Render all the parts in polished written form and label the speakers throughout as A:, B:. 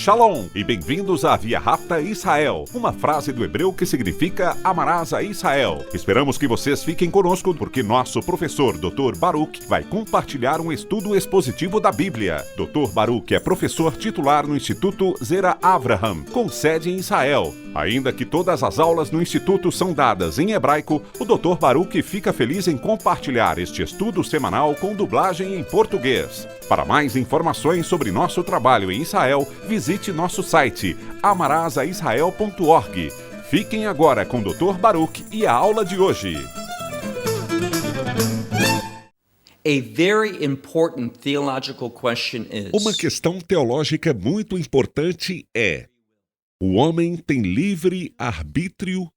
A: Shalom e bem-vindos à Via Rápida Israel, uma frase do hebreu que significa amarás a Israel. Esperamos que vocês fiquem conosco porque nosso professor Dr. Baruch vai compartilhar um estudo expositivo da Bíblia. Dr. Baruch é professor titular no Instituto Zera Avraham, com sede em Israel. Ainda que todas as aulas no Instituto são dadas em hebraico, o Dr. Baruch fica feliz em compartilhar este estudo semanal com dublagem em português. Para mais informações sobre nosso trabalho em Israel, visite nosso site amarasaisrael.org. Fiquem agora com o Dr. Baruch e a aula de hoje.
B: Uma questão teológica muito importante é: o homem tem livre arbítrio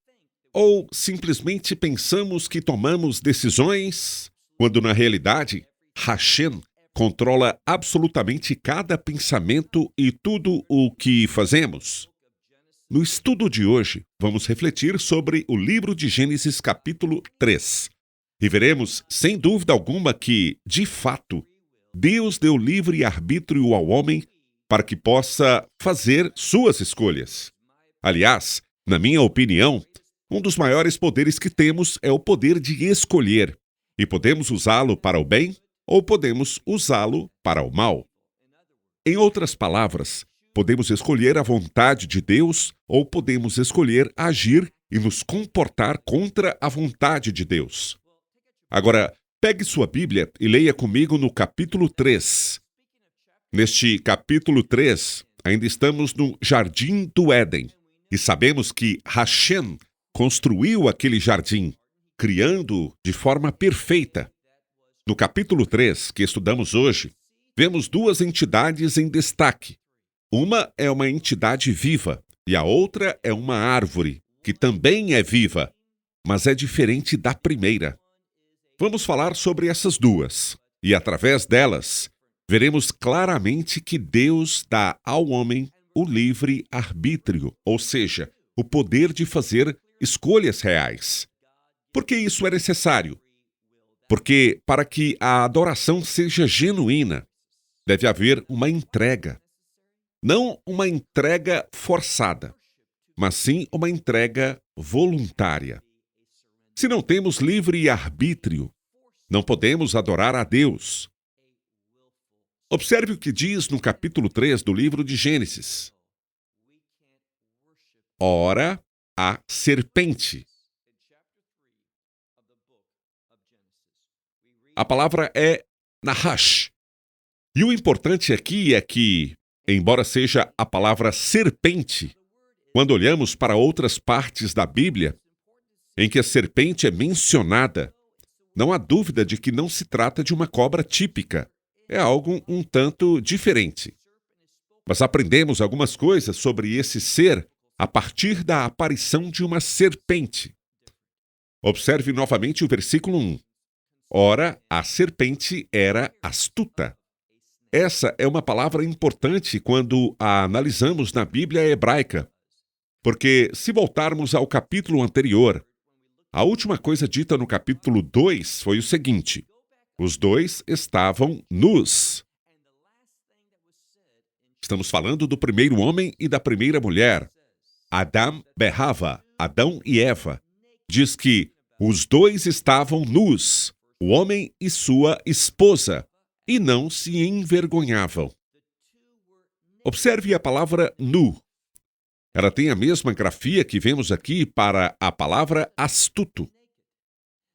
B: ou simplesmente pensamos que tomamos decisões, quando na realidade Hashem controla absolutamente cada pensamento e tudo o que fazemos? No estudo de hoje, vamos refletir sobre o livro de Gênesis capítulo 3. E veremos, sem dúvida alguma, que, de fato, Deus deu livre arbítrio ao homem para que possa fazer suas escolhas. Aliás, na minha opinião, um dos maiores poderes que temos é o poder de escolher. E podemos usá-lo para o bem ou podemos usá-lo para o mal. Em outras palavras, podemos escolher a vontade de Deus ou podemos escolher agir e nos comportar contra a vontade de Deus. Agora, pegue sua Bíblia e leia comigo no capítulo 3. Neste capítulo 3, ainda estamos no Jardim do Éden. E sabemos que Hashem construiu aquele jardim, criando-o de forma perfeita. No capítulo 3, que estudamos hoje, vemos duas entidades em destaque. Uma é uma entidade viva e a outra é uma árvore, que também é viva, mas é diferente da primeira. Vamos falar sobre essas duas, e através delas, veremos claramente que Deus dá ao homem o livre arbítrio, ou seja, o poder de fazer escolhas reais. Por que isso é necessário? Porque, para que a adoração seja genuína, deve haver uma entrega. Não uma entrega forçada, mas sim uma entrega voluntária. Se não temos livre arbítrio, não podemos adorar a Deus. Observe o que diz no capítulo 3 do livro de Gênesis. Ora, a serpente. A palavra é Nahash. E o importante aqui é que, embora seja a palavra serpente, quando olhamos para outras partes da Bíblia, em que a serpente é mencionada, não há dúvida de que não se trata de uma cobra típica. É algo um tanto diferente. Mas aprendemos algumas coisas sobre esse ser a partir da aparição de uma serpente. Observe novamente o versículo 1. Ora, a serpente era astuta. Essa é uma palavra importante quando a analisamos na Bíblia hebraica, porque se voltarmos ao capítulo anterior, a última coisa dita no capítulo 2 foi o seguinte: os dois estavam nus. Estamos falando do primeiro homem e da primeira mulher, Adam Behava, Adão e Eva. Diz que os dois estavam nus, o homem e sua esposa, e não se envergonhavam. Observe a palavra nu. Ela tem a mesma grafia que vemos aqui para a palavra astuto.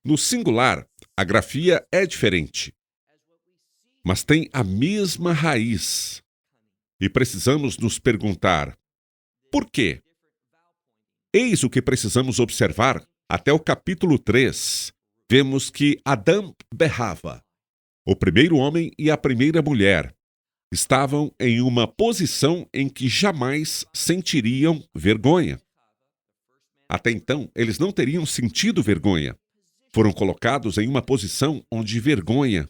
B: No singular, a grafia é diferente, mas tem a mesma raiz. E precisamos nos perguntar: por quê? Eis o que precisamos observar até o capítulo 3. Vemos que Adam Behava, o primeiro homem e a primeira mulher, estavam em uma posição em que jamais sentiriam vergonha. Até então, eles não teriam sentido vergonha. Foram colocados em uma posição onde vergonha,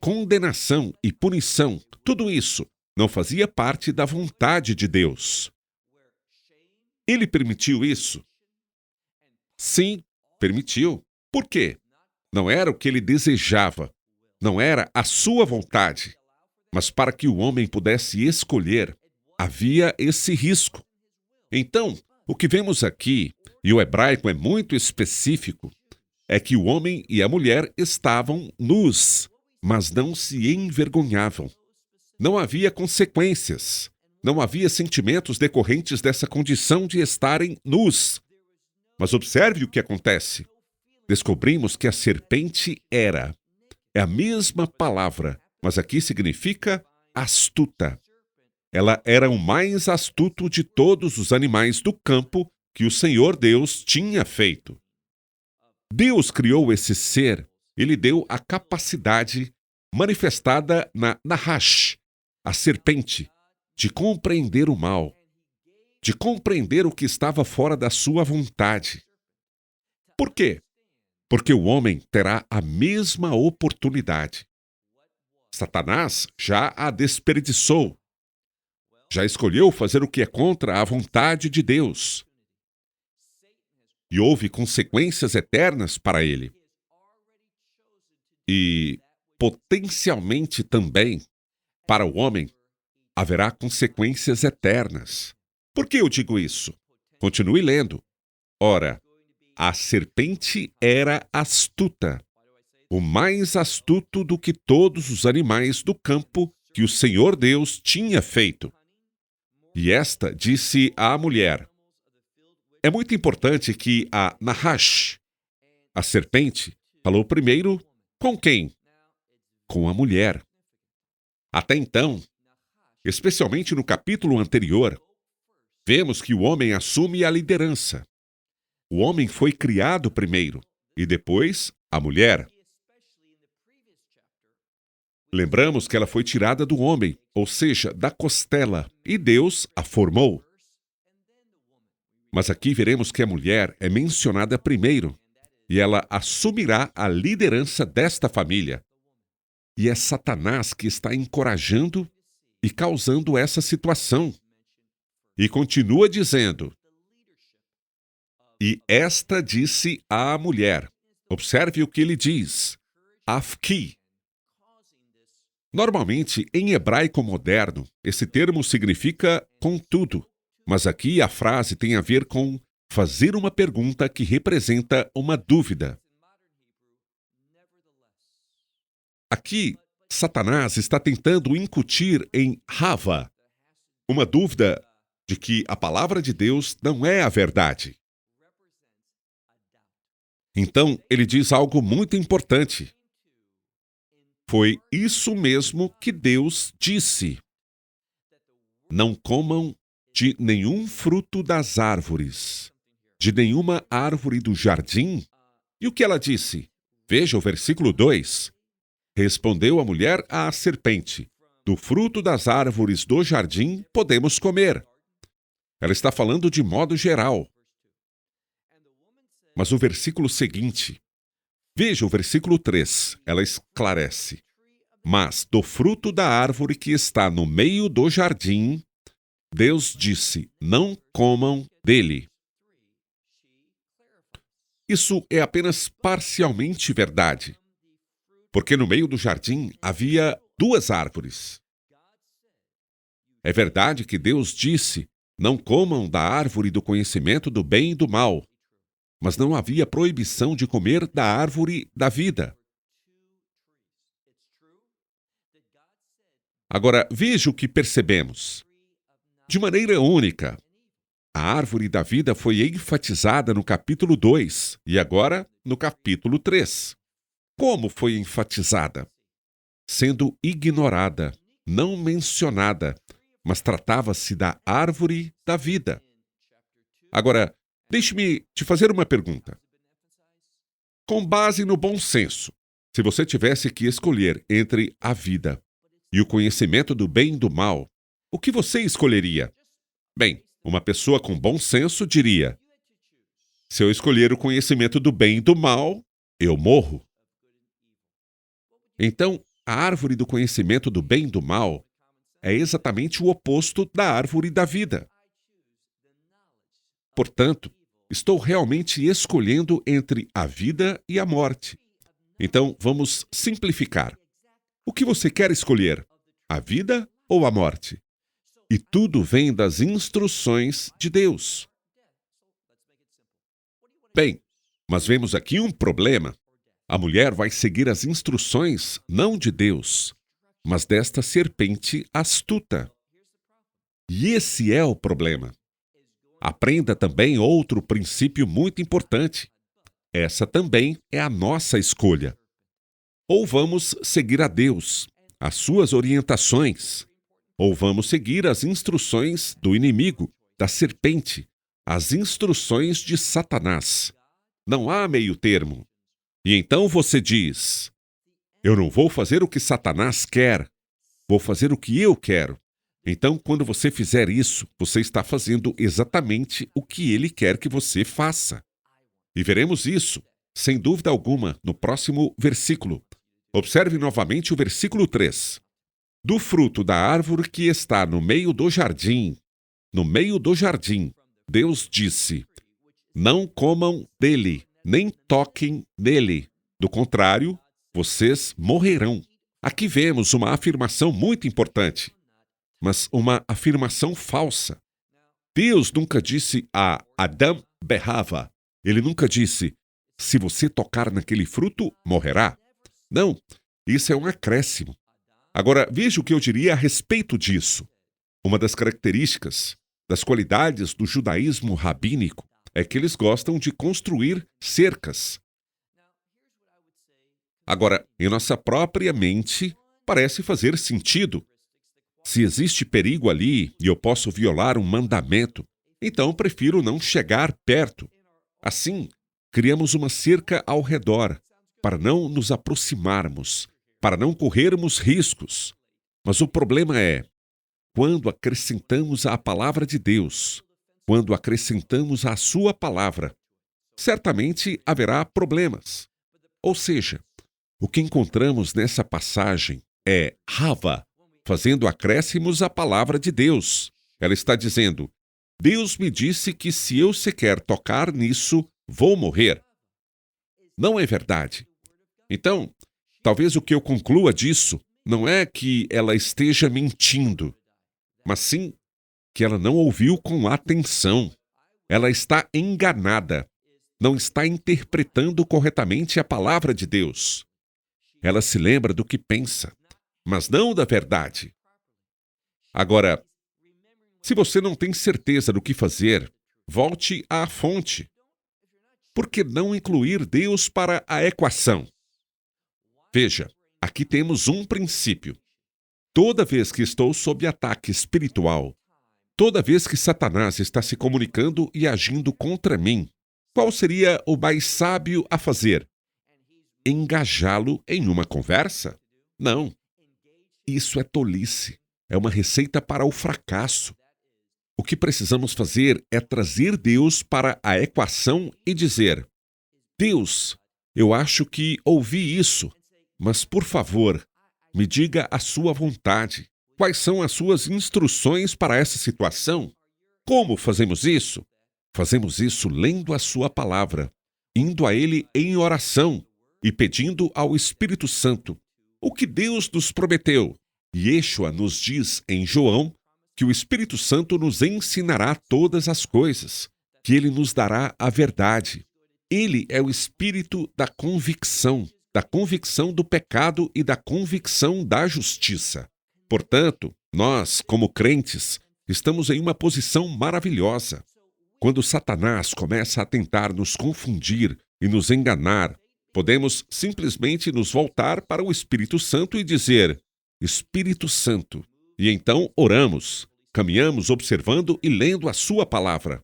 B: condenação e punição, tudo isso não fazia parte da vontade de Deus. Ele permitiu isso? Sim, permitiu. Por quê? Não era o que ele desejava, não era a sua vontade, mas para que o homem pudesse escolher, havia esse risco. Então, o que vemos aqui, e o hebraico é muito específico, é que o homem e a mulher estavam nus, mas não se envergonhavam. Não havia consequências. Não havia sentimentos decorrentes dessa condição de estarem nus. Mas observe o que acontece. Descobrimos que a serpente é a mesma palavra, mas aqui significa astuta. Ela era o mais astuto de todos os animais do campo que o Senhor Deus tinha feito. Deus criou esse ser e lhe deu a capacidade manifestada na Nahash, a serpente, de compreender o mal, de compreender o que estava fora da sua vontade. Por quê? Porque o homem terá a mesma oportunidade. Satanás já a desperdiçou. Já escolheu fazer o que é contra a vontade de Deus. E houve consequências eternas para ele. E, potencialmente também, para o homem, haverá consequências eternas. Por que eu digo isso? Continue lendo. Ora, a serpente era astuta, o mais astuto do que todos os animais do campo que o Senhor Deus tinha feito. E esta disse à mulher. É muito importante que a Nahash, a serpente, falou primeiro com quem? Com a mulher. Até então, especialmente no capítulo anterior, vemos que o homem assume a liderança. O homem foi criado primeiro e depois a mulher. Lembramos que ela foi tirada do homem, ou seja, da costela, e Deus a formou. Mas aqui veremos que a mulher é mencionada primeiro, e ela assumirá a liderança desta família. E é Satanás que está encorajando e causando essa situação. E continua dizendo, e esta disse à mulher. Observe o que ele diz. Afki. Normalmente, em hebraico moderno, esse termo significa contudo, mas aqui a frase tem a ver com fazer uma pergunta que representa uma dúvida. Aqui, Satanás está tentando incutir em Hava uma dúvida de que a palavra de Deus não é a verdade. Então, ele diz algo muito importante. Foi isso mesmo que Deus disse. Não comam de nenhum fruto das árvores, de nenhuma árvore do jardim. E o que ela disse? Veja o versículo 2. Respondeu a mulher à serpente, do fruto das árvores do jardim podemos comer. Ela está falando de modo geral. Mas o versículo seguinte, veja o versículo 3, ela esclarece. Mas do fruto da árvore que está no meio do jardim, Deus disse, não comam dele. Isso é apenas parcialmente verdade, porque no meio do jardim havia duas árvores. É verdade que Deus disse, não comam da árvore do conhecimento do bem e do mal, mas não havia proibição de comer da árvore da vida. Agora, veja o que percebemos. De maneira única, a árvore da vida foi enfatizada no capítulo 2 e agora no capítulo 3. Como foi enfatizada? Sendo ignorada, não mencionada, mas tratava-se da árvore da vida. Agora, deixe-me te fazer uma pergunta. Com base no bom senso, se você tivesse que escolher entre a vida e o conhecimento do bem e do mal, o que você escolheria? Bem, uma pessoa com bom senso diria, se eu escolher o conhecimento do bem e do mal, eu morro. Então, a árvore do conhecimento do bem e do mal é exatamente o oposto da árvore da vida. Portanto, estou realmente escolhendo entre a vida e a morte. Então, vamos simplificar. O que você quer escolher? A vida ou a morte? E tudo vem das instruções de Deus. Bem, mas vemos aqui um problema. A mulher vai seguir as instruções não de Deus, mas desta serpente astuta. E esse é o problema. Aprenda também outro princípio muito importante. Essa também é a nossa escolha. Ou vamos seguir a Deus, as suas orientações, ou vamos seguir as instruções do inimigo, da serpente, as instruções de Satanás. Não há meio termo. E então você diz: eu não vou fazer o que Satanás quer, vou fazer o que eu quero. Então, quando você fizer isso, você está fazendo exatamente o que ele quer que você faça. E veremos isso, sem dúvida alguma, no próximo versículo. Observe novamente o versículo 3. Do fruto da árvore que está no meio do jardim, Deus disse: não comam dele, nem toquem nele. Do contrário, vocês morrerão. Aqui vemos uma afirmação muito importante, mas uma afirmação falsa. Deus nunca disse a Adão berrava. Ele nunca disse: se você tocar naquele fruto, morrerá. Não, isso é um acréscimo. Agora, veja o que eu diria a respeito disso. Uma das características, das qualidades do judaísmo rabínico é que eles gostam de construir cercas. Agora, em nossa própria mente, parece fazer sentido. Se existe perigo ali e eu posso violar um mandamento, então prefiro não chegar perto. Assim, criamos uma cerca ao redor, para não nos aproximarmos, para não corrermos riscos. Mas o problema é, quando acrescentamos à palavra de Deus, quando acrescentamos à sua palavra, certamente haverá problemas. Ou seja, o que encontramos nessa passagem é Rava fazendo acréscimos à palavra de Deus. Ela está dizendo: Deus me disse que se eu sequer tocar nisso, vou morrer. Não é verdade. Então, talvez o que eu conclua disso não é que ela esteja mentindo, mas sim que ela não ouviu com atenção. Ela está enganada, não está interpretando corretamente a palavra de Deus. Ela se lembra do que pensa, mas não da verdade. Agora, se você não tem certeza do que fazer, volte à fonte. Por que não incluir Deus para a equação? Veja, aqui temos um princípio. Toda vez que estou sob ataque espiritual, toda vez que Satanás está se comunicando e agindo contra mim, qual seria o mais sábio a fazer? Engajá-lo em uma conversa? Não. Isso é tolice. É uma receita para o fracasso. O que precisamos fazer é trazer Deus para a equação e dizer: Deus, eu acho que ouvi isso, mas por favor, me diga a sua vontade. Quais são as suas instruções para essa situação? Como fazemos isso? Fazemos isso lendo a sua palavra, indo a Ele em oração e pedindo ao Espírito Santo o que Deus nos prometeu. E Yeshua nos diz em João que o Espírito Santo nos ensinará todas as coisas, que Ele nos dará a verdade. Ele é o Espírito da convicção do pecado e da convicção da justiça. Portanto, nós, como crentes, estamos em uma posição maravilhosa. Quando Satanás começa a tentar nos confundir e nos enganar, podemos simplesmente nos voltar para o Espírito Santo e dizer: Espírito Santo. E então oramos, caminhamos observando e lendo a sua palavra.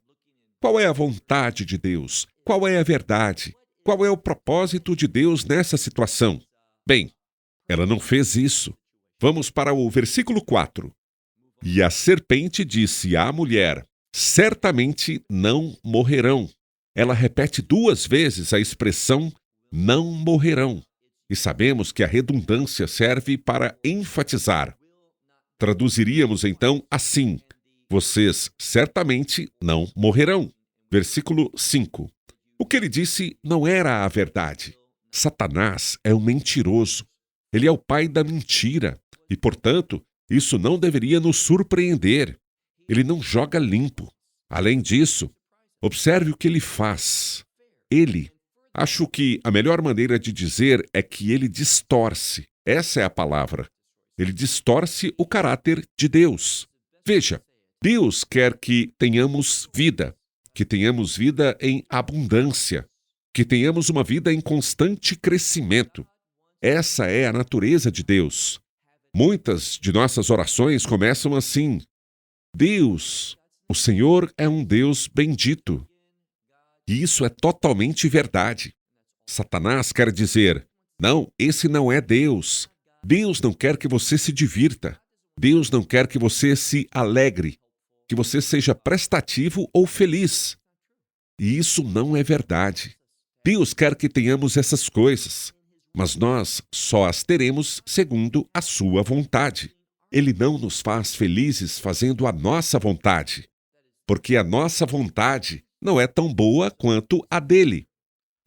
B: Qual é a vontade de Deus? Qual é a verdade? Qual é o propósito de Deus nessa situação? Bem, ela não fez isso. Vamos para o versículo 4. E a serpente disse à mulher: certamente não morrerão. Ela repete 2 vezes a expressão não morrerão. E sabemos que a redundância serve para enfatizar. Traduziríamos então assim: vocês certamente não morrerão. Versículo 5. O que ele disse não era a verdade. Satanás é um mentiroso. Ele é o pai da mentira e, portanto, Isso não deveria nos surpreender. Ele não joga limpo. Além disso, observe o que ele faz. Acho que a melhor maneira de dizer é que ele distorce. Essa é a palavra. Ele distorce o caráter de Deus. Veja, Deus quer que tenhamos vida em abundância, que tenhamos uma vida em constante crescimento. Essa é a natureza de Deus. Muitas de nossas orações começam assim: Deus, o Senhor é um Deus bendito. E isso é totalmente verdade. Satanás quer dizer: não, esse não é Deus. Deus não quer que você se divirta. Deus não quer que você se alegre, que você seja prestativo ou feliz. E isso não é verdade. Deus quer que tenhamos essas coisas, mas nós só as teremos segundo a sua vontade. Ele não nos faz felizes fazendo a nossa vontade, porque a nossa vontade não é tão boa quanto a dele.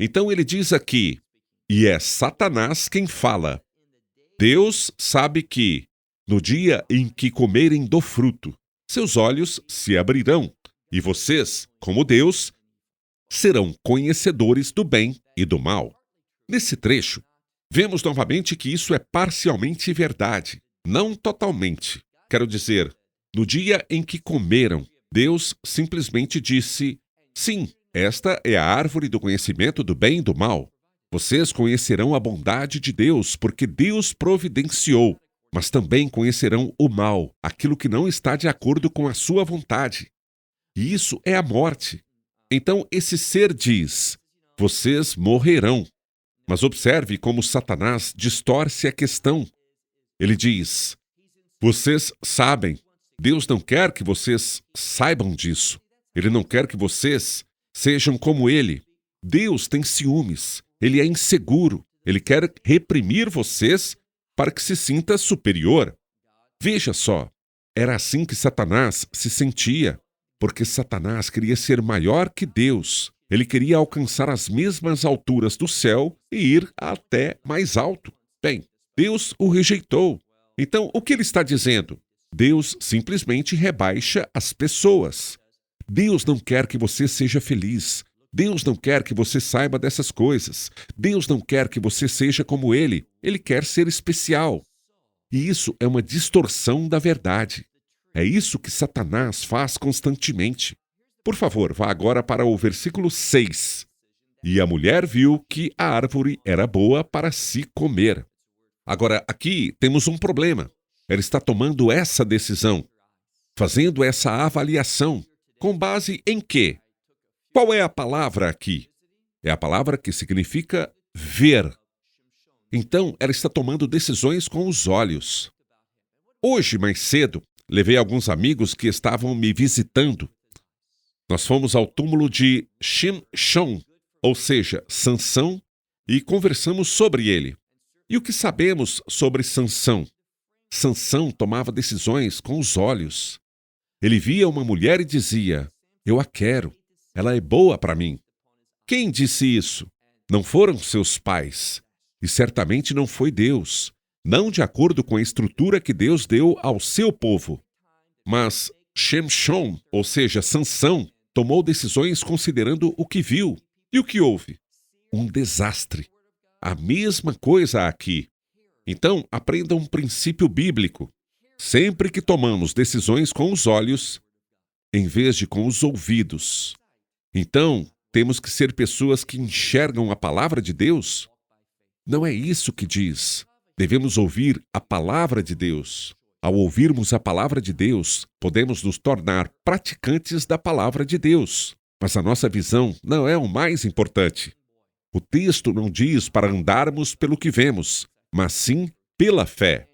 B: Então ele diz aqui, e é Satanás quem fala: Deus sabe que, no dia em que comerem do fruto, seus olhos se abrirão, e vocês, como Deus, serão conhecedores do bem e do mal. Nesse trecho, vemos novamente que isso é parcialmente verdade, não totalmente. Quero dizer, no dia em que comeram, Deus simplesmente disse: sim, esta é a árvore do conhecimento do bem e do mal. Vocês conhecerão a bondade de Deus, porque Deus providenciou, mas também conhecerão o mal, aquilo que não está de acordo com a sua vontade. E isso é a morte. Então esse ser diz: vocês morrerão. Mas observe como Satanás distorce a questão. Ele diz: vocês sabem. Deus não quer que vocês saibam disso. Ele não quer que vocês sejam como ele. Deus tem ciúmes. Ele é inseguro. Ele quer reprimir vocês para que se sinta superior. Veja só, era assim que Satanás se sentia, porque Satanás queria ser maior que Deus. Ele queria alcançar as mesmas alturas do céu e ir até mais alto. Bem, Deus o rejeitou. Então, o que ele está dizendo? Deus simplesmente rebaixa as pessoas. Deus não quer que você seja feliz. Deus não quer que você saiba dessas coisas. Deus não quer que você seja como ele. Ele quer ser especial. E isso é uma distorção da verdade. É isso que Satanás faz constantemente. Por favor, vá agora para o versículo 6. E a mulher viu que a árvore era boa para se comer. Agora, aqui temos um problema. Ela está tomando essa decisão, fazendo essa avaliação. Com base em quê? Qual é a palavra aqui? É a palavra que significa ver. Então, ela está tomando decisões com os olhos. Hoje, mais cedo, levei alguns amigos que estavam me visitando. Nós fomos ao túmulo de Shimshon, ou seja, Sansão, e conversamos sobre ele. E o que sabemos sobre Sansão? Sansão tomava decisões com os olhos. Ele via uma mulher e dizia: eu a quero, ela é boa para mim. Quem disse isso? Não foram seus pais. E certamente não foi Deus, não de acordo com a estrutura que Deus deu ao seu povo. Mas Shimshon, ou seja, Sansão, tomou decisões considerando o que viu. E o que houve? Um desastre. A mesma coisa aqui. Então, aprenda um princípio bíblico. Sempre que tomamos decisões com os olhos, em vez de com os ouvidos, então, temos que ser pessoas que enxergam a palavra de Deus? Não é isso que diz. Devemos ouvir a palavra de Deus. Ao ouvirmos a palavra de Deus, podemos nos tornar praticantes da palavra de Deus. Mas a nossa visão não é o mais importante. O texto não diz para andarmos pelo que vemos, mas sim pela fé.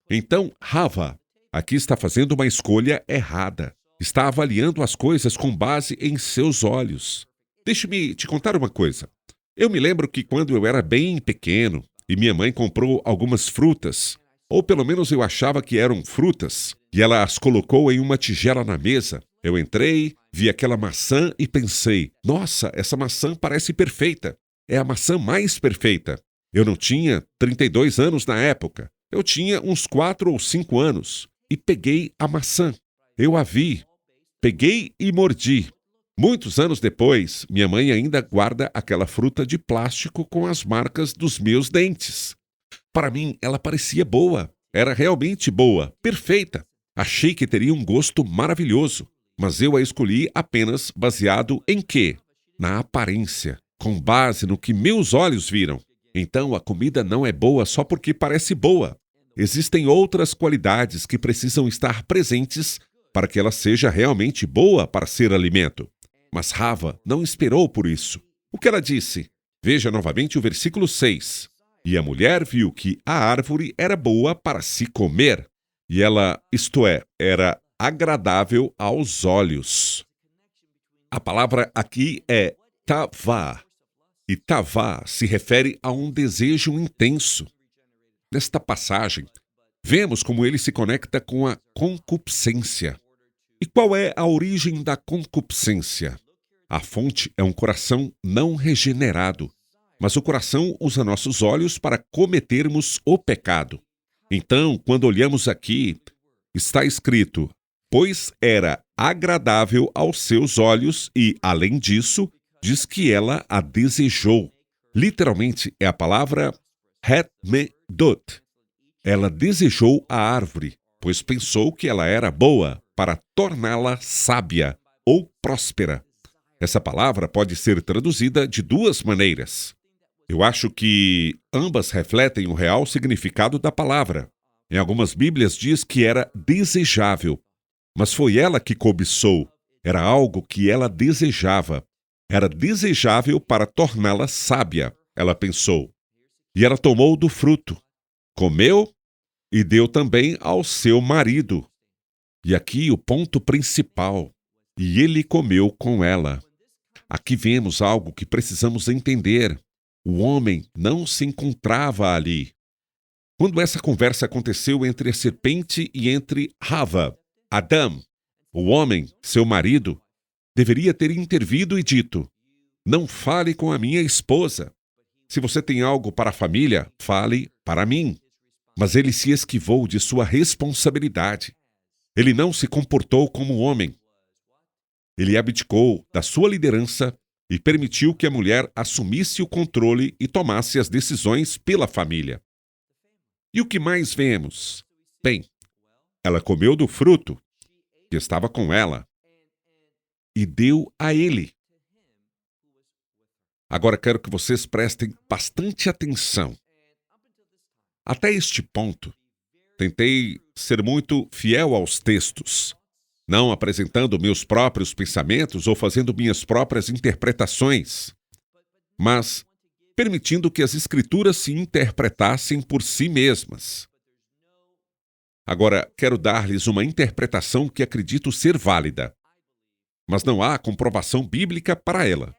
B: Então, Rava aqui está fazendo uma escolha errada. Está avaliando as coisas com base em seus olhos. Deixe-me te contar uma coisa. Eu me lembro que quando eu era bem pequeno e minha mãe comprou algumas frutas, ou pelo menos eu achava que eram frutas, e ela as colocou em uma tigela na mesa. Eu entrei, vi aquela maçã e pensei: nossa, essa maçã parece perfeita. É a maçã mais perfeita. Eu não tinha 32 anos na época. Eu tinha uns 4 ou 5 anos. e peguei a maçã. Eu a vi, peguei e mordi. Muitos anos depois, minha mãe ainda guarda aquela fruta de plástico com as marcas dos meus dentes. Para mim, ela parecia boa. Era realmente boa, perfeita. Achei que teria um gosto maravilhoso, mas eu a escolhi apenas baseado em quê? Na aparência, com base no que meus olhos viram. Então, a comida não é boa só porque parece boa. Existem outras qualidades que precisam estar presentes para que ela seja realmente boa para ser alimento. Mas Rava não esperou por isso. O que ela disse? Veja novamente o versículo 6. E a mulher viu que a árvore era boa para se comer, e ela, isto é, era agradável aos olhos. A palavra aqui é tavá, e tavá se refere a um desejo intenso. Nesta passagem, vemos como ele se conecta com a concupiscência. E qual é a origem da concupiscência? A fonte é um coração não regenerado, mas o coração usa nossos olhos para cometermos o pecado. Então, quando olhamos aqui, está escrito, pois era agradável aos seus olhos e, além disso, diz que ela a desejou. Literalmente é a palavra het-me-dot. Ela desejou a árvore, pois pensou que ela era boa para torná-la sábia ou próspera. Essa palavra pode ser traduzida de duas maneiras. Eu acho que ambas refletem o real significado da palavra. Em algumas Bíblias diz que era desejável, mas foi ela que cobiçou. Era algo que ela desejava. Era desejável para torná-la sábia, ela pensou. E ela tomou do fruto, comeu e deu também ao seu marido. E aqui o ponto principal, e ele comeu com ela. Aqui vemos algo que precisamos entender. O homem não se encontrava ali. Quando essa conversa aconteceu entre a serpente e entre Rava, Adão, o homem, seu marido, deveria ter intervido e dito, não fale com a minha esposa. Se você tem algo para a família, fale para mim. Mas ele se esquivou de sua responsabilidade. Ele não se comportou como homem. Ele abdicou da sua liderança e permitiu que a mulher assumisse o controle e tomasse as decisões pela família. E o que mais vemos? Bem, ela comeu do fruto que estava com ela e deu a ele. Agora quero que vocês prestem bastante atenção. Até este ponto, tentei ser muito fiel aos textos, não apresentando meus próprios pensamentos ou fazendo minhas próprias interpretações, mas permitindo que as Escrituras se interpretassem por si mesmas. Agora, quero dar-lhes uma interpretação que acredito ser válida, mas não há comprovação bíblica para ela.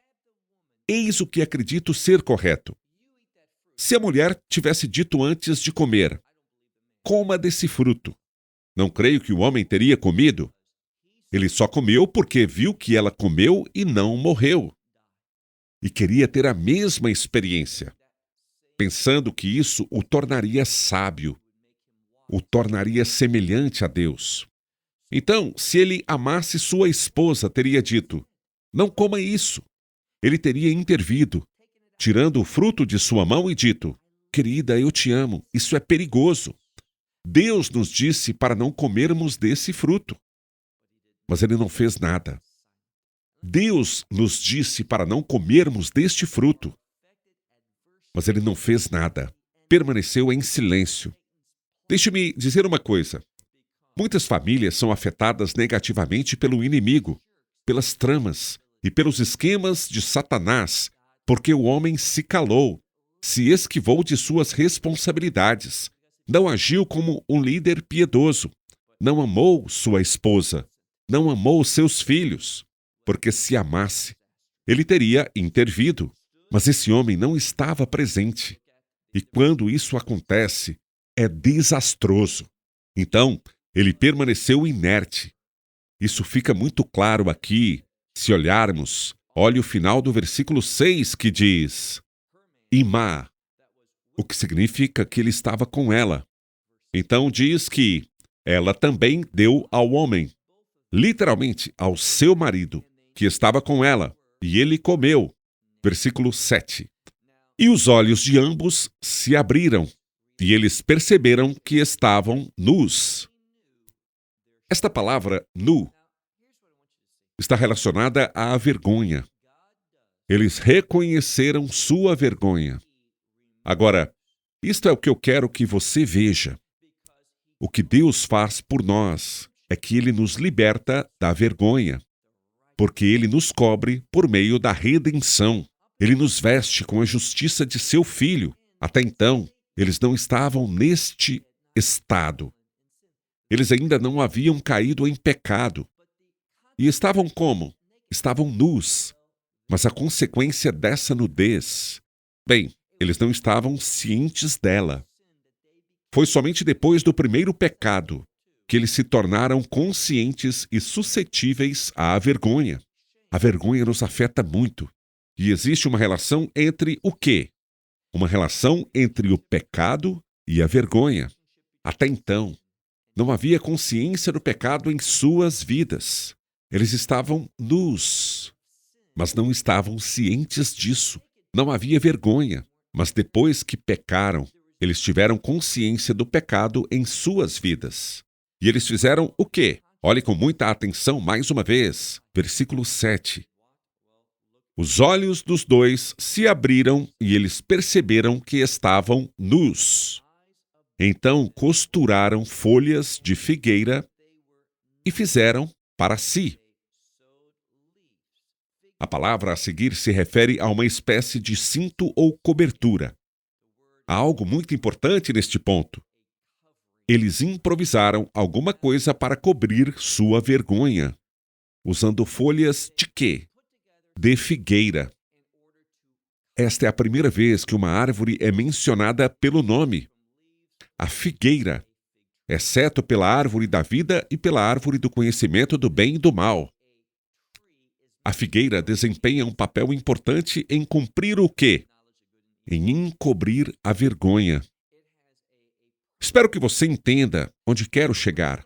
B: Eis o que acredito ser correto. Se a mulher tivesse dito antes de comer, coma desse fruto, não creio que o homem teria comido. Ele só comeu porque viu que ela comeu e não morreu. E queria ter a mesma experiência, pensando que isso o tornaria sábio, o tornaria semelhante a Deus. Então, se ele amasse sua esposa, teria dito, não coma isso. Ele teria intervido, tirando o fruto de sua mão e dito, querida, eu te amo, isso é perigoso. Deus nos disse para não comermos desse fruto. Mas ele não fez nada. Deus nos disse para não comermos deste fruto. Mas ele não fez nada. Permaneceu em silêncio. Deixe-me dizer uma coisa. Muitas famílias são afetadas negativamente pelo inimigo, pelas tramas e pelos esquemas de Satanás, porque o homem se calou, se esquivou de suas responsabilidades, não agiu como um líder piedoso, não amou sua esposa, não amou seus filhos, porque se amasse, ele teria intervido, mas esse homem não estava presente. E quando isso acontece, é desastroso. Então, ele permaneceu inerte. Isso fica muito claro aqui, se olharmos. Olhe o final do versículo 6 que diz, Imá, o que significa que ele estava com ela. Então diz que ela também deu ao homem, literalmente ao seu marido, que estava com ela, e ele comeu. Versículo 7. E os olhos de ambos se abriram, e eles perceberam que estavam nus. Esta palavra nu está relacionada à vergonha. Eles reconheceram sua vergonha. Agora, isto é o que eu quero que você veja. O que Deus faz por nós é que Ele nos liberta da vergonha, porque Ele nos cobre por meio da redenção. Ele nos veste com a justiça de seu Filho. Até então, eles não estavam neste estado. Eles ainda não haviam caído em pecado. E estavam como? Estavam nus. Mas a consequência dessa nudez, bem, eles não estavam cientes dela. Foi somente depois do primeiro pecado que eles se tornaram conscientes e suscetíveis à vergonha. A vergonha nos afeta muito. E existe uma relação entre o quê? Uma relação entre o pecado e a vergonha. Até então, não havia consciência do pecado em suas vidas. Eles estavam nus, mas não estavam cientes disso. Não havia vergonha, mas depois que pecaram, eles tiveram consciência do pecado em suas vidas. E eles fizeram o quê? Olhe com muita atenção mais uma vez. Versículo 7. Os olhos dos dois se abriram e eles perceberam que estavam nus. Então costuraram folhas de figueira e fizeram para si. A palavra a seguir se refere a uma espécie de cinto ou cobertura. Há algo muito importante neste ponto. Eles improvisaram alguma coisa para cobrir sua vergonha, usando folhas de quê? De figueira. Esta é a primeira vez que uma árvore é mencionada pelo nome. A figueira, exceto pela árvore da vida e pela árvore do conhecimento do bem e do mal. A figueira desempenha um papel importante em cumprir o quê? Em encobrir a vergonha. Espero que você entenda onde quero chegar,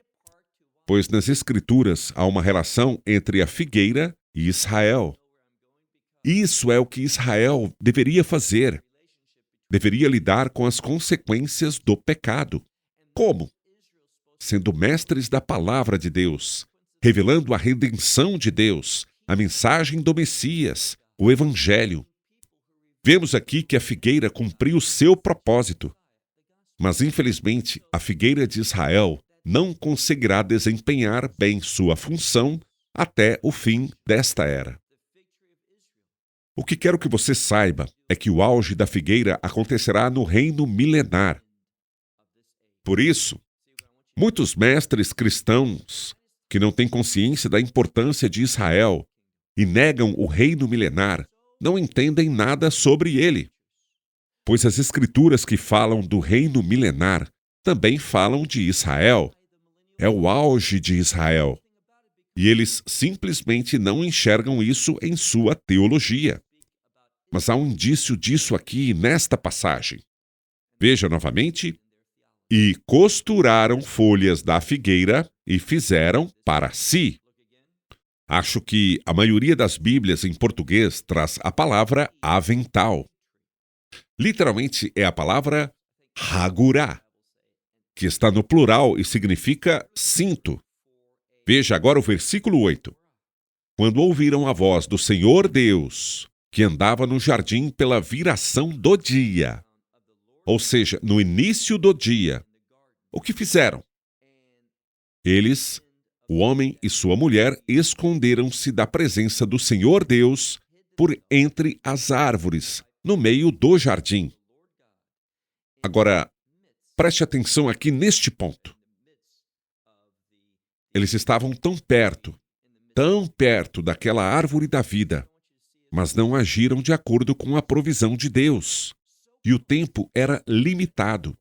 B: pois nas Escrituras há uma relação entre a figueira e Israel. Isso é o que Israel deveria fazer. Deveria lidar com as consequências do pecado. Como? Sendo mestres da palavra de Deus, revelando a redenção de Deus, a mensagem do Messias, o Evangelho. Vemos aqui que a figueira cumpriu seu propósito. Mas, infelizmente, a figueira de Israel não conseguirá desempenhar bem sua função até o fim desta era. O que quero que você saiba é que o auge da figueira acontecerá no reino milenar. Por isso, muitos mestres cristãos que não têm consciência da importância de Israel e negam o reino milenar não entendem nada sobre ele. Pois as Escrituras que falam do reino milenar também falam de Israel. É o auge de Israel. E eles simplesmente não enxergam isso em sua teologia. Mas há um indício disso aqui nesta passagem. Veja novamente. E costuraram folhas da figueira e fizeram para si. Acho que a maioria das Bíblias em português traz a palavra avental. Literalmente é a palavra hagurá, que está no plural e significa cinto. Veja agora o versículo 8. Quando ouviram a voz do Senhor Deus, que andava no jardim pela viração do dia, ou seja, no início do dia, o que fizeram? Eles, o homem e sua mulher, esconderam-se da presença do Senhor Deus por entre as árvores, no meio do jardim. Agora, preste atenção aqui neste ponto. Eles estavam tão perto daquela árvore da vida, mas não agiram de acordo com a provisão de Deus. E o tempo era limitado.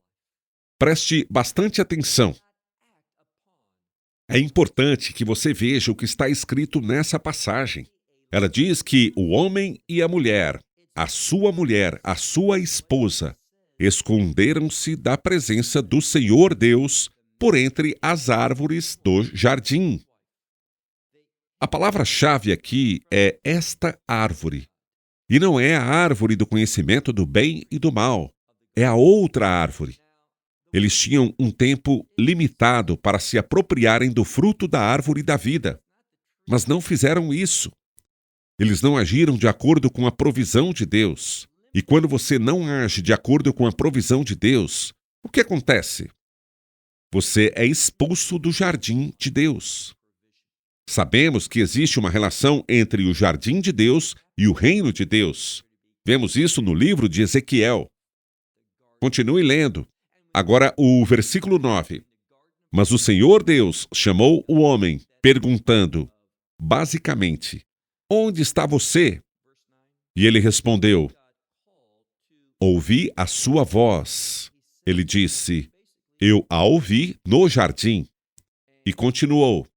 B: Preste bastante atenção. É importante que você veja o que está escrito nessa passagem. Ela diz que o homem e a mulher, a sua esposa, esconderam-se da presença do Senhor Deus por entre as árvores do jardim. A palavra-chave aqui é esta árvore. E não é a árvore do conhecimento do bem e do mal. É a outra árvore. Eles tinham um tempo limitado para se apropriarem do fruto da árvore da vida. Mas não fizeram isso. Eles não agiram de acordo com a provisão de Deus. E quando você não age de acordo com a provisão de Deus, o que acontece? Você é expulso do jardim de Deus. Sabemos que existe uma relação entre o jardim de Deus e o reino de Deus. Vemos isso no livro de Ezequiel. Continue lendo. Agora o versículo 9. Mas o Senhor Deus chamou o homem, perguntando, basicamente, onde está você? E ele respondeu, ouvi a sua voz. Ele disse, eu a ouvi no jardim. E continuou,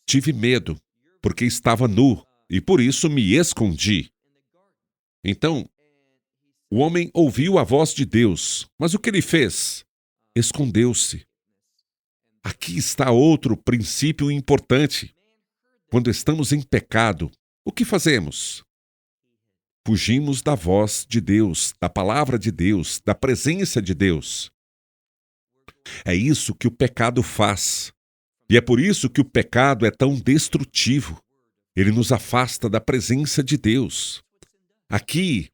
B: tive medo, porque estava nu, e por isso me escondi. Então, o homem ouviu a voz de Deus, mas o que ele fez? Escondeu-se. Aqui está outro princípio importante. Quando estamos em pecado, o que fazemos? Fugimos da voz de Deus, da palavra de Deus, da presença de Deus. É isso que o pecado faz. E é por isso que o pecado é tão destrutivo. Ele nos afasta da presença de Deus. Aqui,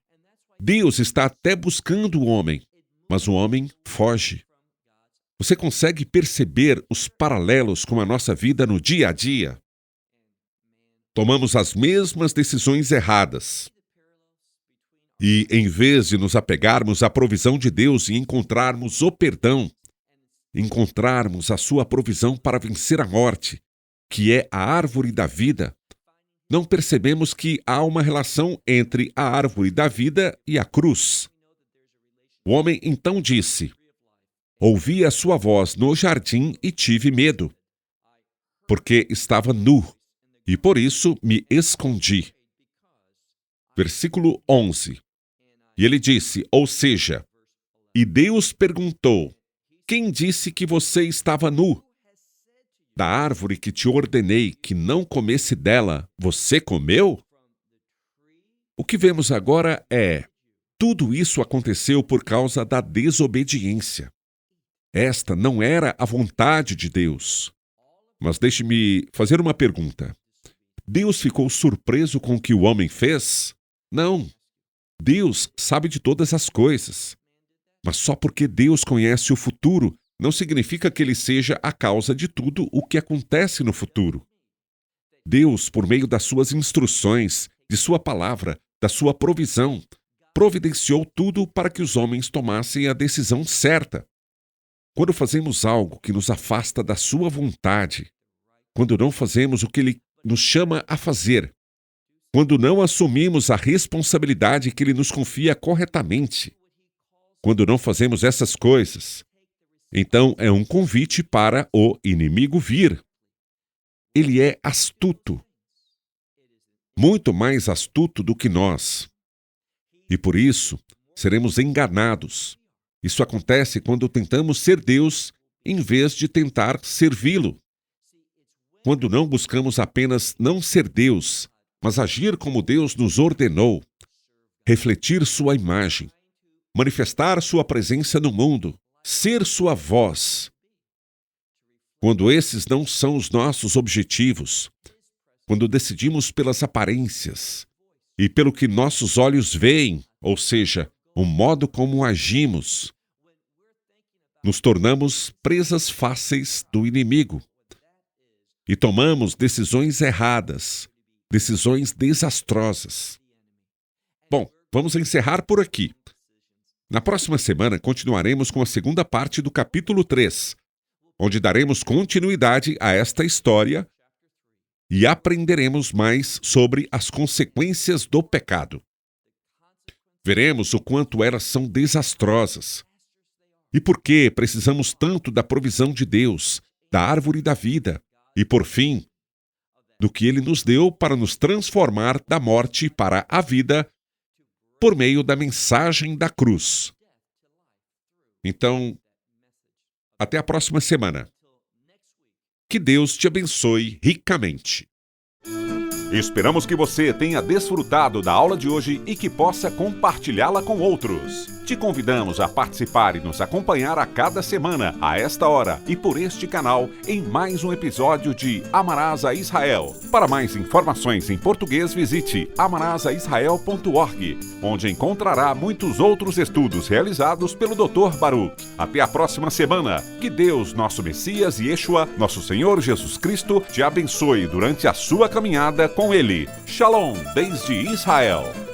B: Deus está até buscando o homem, mas o homem foge. Você consegue perceber os paralelos com a nossa vida no dia a dia? Tomamos as mesmas decisões erradas. E, em vez de nos apegarmos à provisão de Deus e encontrarmos o perdão, encontrarmos a sua provisão para vencer a morte, que é a árvore da vida, não percebemos que há uma relação entre a árvore da vida e a cruz. O homem então disse, ouvi a sua voz no jardim e tive medo, porque estava nu, e por isso me escondi. Versículo 11. E ele disse, ou seja, e Deus perguntou, quem disse que você estava nu? Da árvore que te ordenei que não comesse dela, você comeu? O que vemos agora é, tudo isso aconteceu por causa da desobediência. Esta não era a vontade de Deus. Mas deixe-me fazer uma pergunta. Deus ficou surpreso com o que o homem fez? Não. Deus sabe de todas as coisas. Mas só porque Deus conhece o futuro, não significa que ele seja a causa de tudo o que acontece no futuro. Deus, por meio das suas instruções, de sua palavra, da sua provisão, providenciou tudo para que os homens tomassem a decisão certa. Quando fazemos algo que nos afasta da sua vontade, quando não fazemos o que ele nos chama a fazer, quando não assumimos a responsabilidade que ele nos confia corretamente, quando não fazemos essas coisas, então é um convite para o inimigo vir. Ele é astuto, muito mais astuto do que nós. E por isso, seremos enganados. Isso acontece quando tentamos ser Deus em vez de tentar servi-lo. Quando não buscamos apenas não ser Deus, mas agir como Deus nos ordenou, refletir sua imagem, manifestar sua presença no mundo, ser sua voz. Quando esses não são os nossos objetivos, quando decidimos pelas aparências e pelo que nossos olhos veem, ou seja, o modo como agimos, nos tornamos presas fáceis do inimigo e tomamos decisões erradas, decisões desastrosas. Bom, vamos encerrar por aqui. Na próxima semana, continuaremos com a segunda parte do capítulo 3, onde daremos continuidade a esta história e aprenderemos mais sobre as consequências do pecado. Veremos o quanto elas são desastrosas e por que precisamos tanto da provisão de Deus, da árvore da vida e, por fim, do que Ele nos deu para nos transformar da morte para a vida por meio da mensagem da cruz. Então, Até a próxima semana. Que Deus te abençoe ricamente.
A: Esperamos que você tenha desfrutado da aula de hoje e que possa compartilhá-la com outros. Te convidamos a participar e nos acompanhar a cada semana, a esta hora e por este canal, em mais um episódio de Amarás a Israel. Para mais informações em português, visite amarasaisrael.org, onde encontrará muitos outros estudos realizados pelo Dr. Baruch. Até a próxima semana. Que Deus, nosso Messias e Yeshua, nosso Senhor Jesus Cristo, te abençoe durante a sua caminhada com Ele. Shalom, desde Israel.